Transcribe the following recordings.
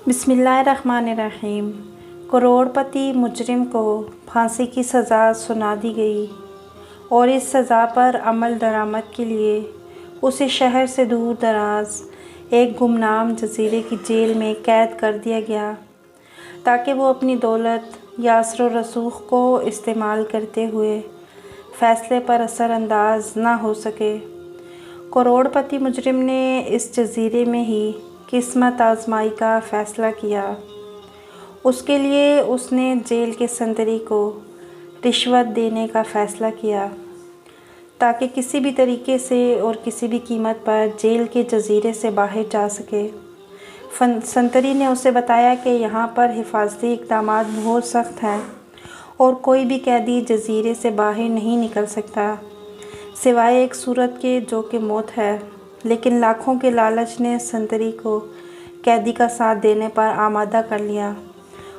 بسم اللہ الرحمن الرحیم۔ کروڑپتی مجرم کو پھانسی کی سزا سنا دی گئی اور اس سزا پر عمل درآمد کے لیے اسے شہر سے دور دراز ایک گمنام جزیرے کی جیل میں قید کر دیا گیا تاکہ وہ اپنی دولت یا اثر و رسوخ کو استعمال کرتے ہوئے فیصلے پر اثر انداز نہ ہو سکے۔ کروڑپتی مجرم نے اس جزیرے میں ہی قسمت آزمائی کا فیصلہ کیا۔ اس کے لیے اس نے جیل کے سنتری کو رشوت دینے کا فیصلہ کیا تاکہ کسی بھی طریقے سے اور کسی بھی قیمت پر جیل کے جزیرے سے باہر جا سکے۔ سنتری نے اسے بتایا کہ یہاں پر حفاظتی اقدامات بہت سخت ہیں اور کوئی بھی قیدی جزیرے سے باہر نہیں نکل سکتا سوائے ایک صورت کے جو کہ موت ہے، لیکن لاکھوں کے لالچ نے سنتری کو قیدی کا ساتھ دینے پر آمادہ کر لیا۔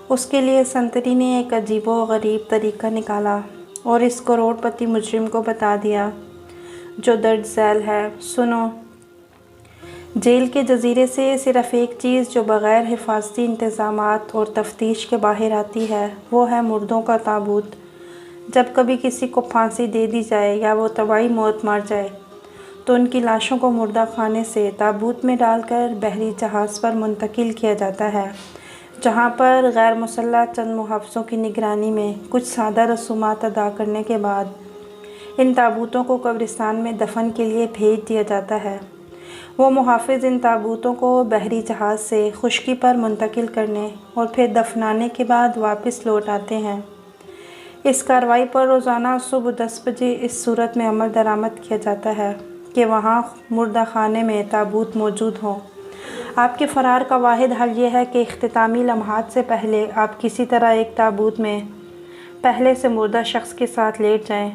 اس کے لیے سنتری نے ایک عجیب و غریب طریقہ نکالا اور اس کروڑپتی مجرم کو بتا دیا جو درج ذیل ہے۔ سنو، جیل کے جزیرے سے صرف ایک چیز جو بغیر حفاظتی انتظامات اور تفتیش کے باہر آتی ہے وہ ہے مردوں کا تابوت۔ جب کبھی کسی کو پھانسی دے دی جائے یا وہ طبعی موت مر جائے تو ان کی لاشوں کو مردہ خانے سے تابوت میں ڈال کر بحری جہاز پر منتقل کیا جاتا ہے، جہاں پر غیر مسلح چند محافظوں کی نگرانی میں کچھ سادہ رسومات ادا کرنے کے بعد ان تابوتوں کو قبرستان میں دفن کے لیے بھیج دیا جاتا ہے۔ وہ محافظ ان تابوتوں کو بحری جہاز سے خشکی پر منتقل کرنے اور پھر دفنانے کے بعد واپس لوٹ آتے ہیں۔ اس کارروائی پر روزانہ صبح 10 بجے اس صورت میں عمل درآمد کیا جاتا ہے کہ وہاں مردہ خانے میں تابوت موجود ہوں۔ آپ کے فرار کا واحد حل یہ ہے کہ اختتامی لمحات سے پہلے آپ کسی طرح ایک تابوت میں پہلے سے مردہ شخص کے ساتھ لیٹ جائیں۔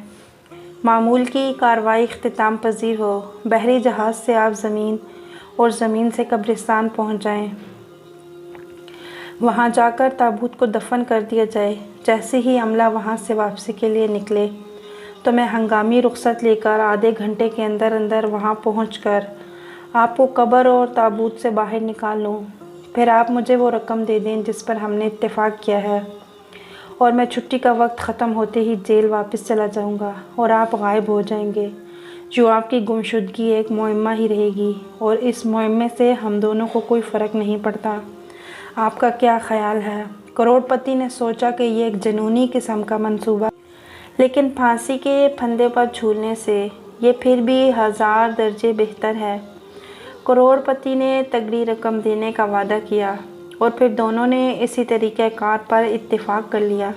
معمول کی کارروائی اختتام پذیر ہو، بحری جہاز سے آپ زمین اور زمین سے قبرستان پہنچ جائیں۔ وہاں جا کر تابوت کو دفن کر دیا جائے۔ جیسے ہی عملہ وہاں سے واپسی کے لیے نکلے تو میں ہنگامی رخصت لے کر آدھے گھنٹے کے اندر اندر وہاں پہنچ کر آپ کو قبر اور تابوت سے باہر نکال لوں۔ پھر آپ مجھے وہ رقم دے دیں جس پر ہم نے اتفاق کیا ہے اور میں چھٹی کا وقت ختم ہوتے ہی جیل واپس چلا جاؤں گا اور آپ غائب ہو جائیں گے۔ جو آپ کی گمشدگی ایک معمہ ہی رہے گی اور اس معمے سے ہم دونوں کو کوئی فرق نہیں پڑتا۔ آپ کا کیا خیال ہے؟ کروڑپتی نے سوچا کہ یہ ایک جنونی قسم کا منصوبہ، لیکن پھانسی کے پھندے پر جھولنے سے یہ پھر بھی 1000 درجے بہتر ہے۔ کروڑپتی نے تگڑی رقم دینے کا وعدہ کیا اور پھر دونوں نے اسی طریقہ کار پر اتفاق کر لیا۔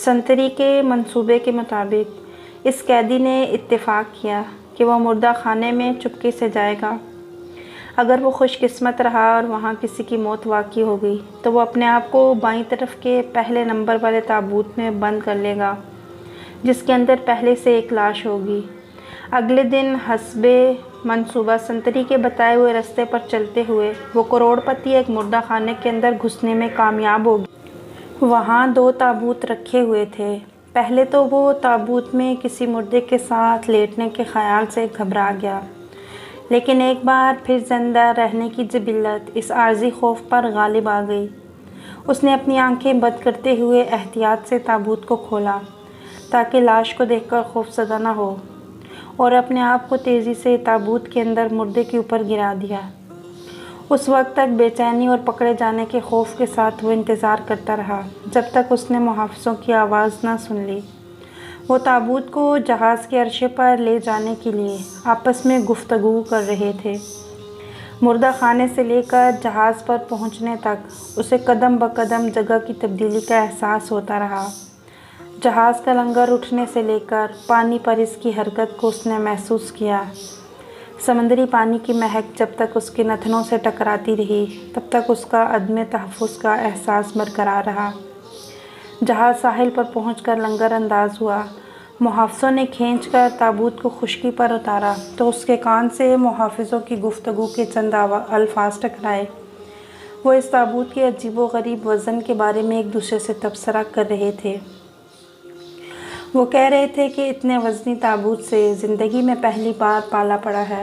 سنتری کے منصوبے کے مطابق اس قیدی نے اتفاق کیا کہ وہ مردہ خانے میں چپکے سے جائے گا۔ اگر وہ خوش قسمت رہا اور وہاں کسی کی موت واقع ہو گئی تو وہ اپنے آپ کو بائیں طرف کے پہلے نمبر والے تابوت میں بند کر لے گا جس کے اندر پہلے سے ایک لاش ہوگی۔ اگلے دن حسب منصوبہ سنتری کے بتائے ہوئے راستے پر چلتے ہوئے وہ کروڑپتی ایک مردہ خانے کے اندر گھسنے میں کامیاب ہوگی۔ وہاں 2 تابوت رکھے ہوئے تھے۔ پہلے تو وہ تابوت میں کسی مردے کے ساتھ لیٹنے کے خیال سے گھبرا گیا، لیکن ایک بار پھر زندہ رہنے کی جبلت اس عارضی خوف پر غالب آ گئی۔ اس نے اپنی آنکھیں بند کرتے ہوئے احتیاط سے تابوت کو کھولا تاکہ لاش کو دیکھ کر خوفزدہ نہ ہو، اور اپنے آپ کو تیزی سے تابوت کے اندر مردے کے اوپر گرا دیا۔ اس وقت تک بے چینی اور پکڑے جانے کے خوف کے ساتھ وہ انتظار کرتا رہا جب تک اس نے محافظوں کی آواز نہ سن لی۔ وہ تابوت کو جہاز کے عرصے پر لے جانے کے لیے آپس میں گفتگو کر رہے تھے۔ مردہ خانے سے لے کر جہاز پر پہنچنے تک اسے قدم بقدم جگہ کی تبدیلی کا احساس ہوتا رہا۔ جہاز کا لنگر اٹھنے سے لے کر پانی پر اس کی حرکت کو اس نے محسوس کیا۔ سمندری پانی کی مہک جب تک اس کے نتنوں سے ٹکراتی رہی تب تک اس کا عدم تحفظ کا احساس برقرار رہا۔ جہاز ساحل پر پہنچ کر لنگر انداز ہوا۔ محافظوں نے کھینچ کر تابوت کو خشکی پر اتارا تو اس کے کان سے محافظوں کی گفتگو کے چند الفاظ ٹکرائے۔ وہ اس تابوت کے عجیب و غریب وزن کے بارے میں ایک دوسرے سے تبصرہ کر رہے تھے۔ وہ کہہ رہے تھے کہ اتنے وزنی تابوت سے زندگی میں پہلی بار پالا پڑا ہے۔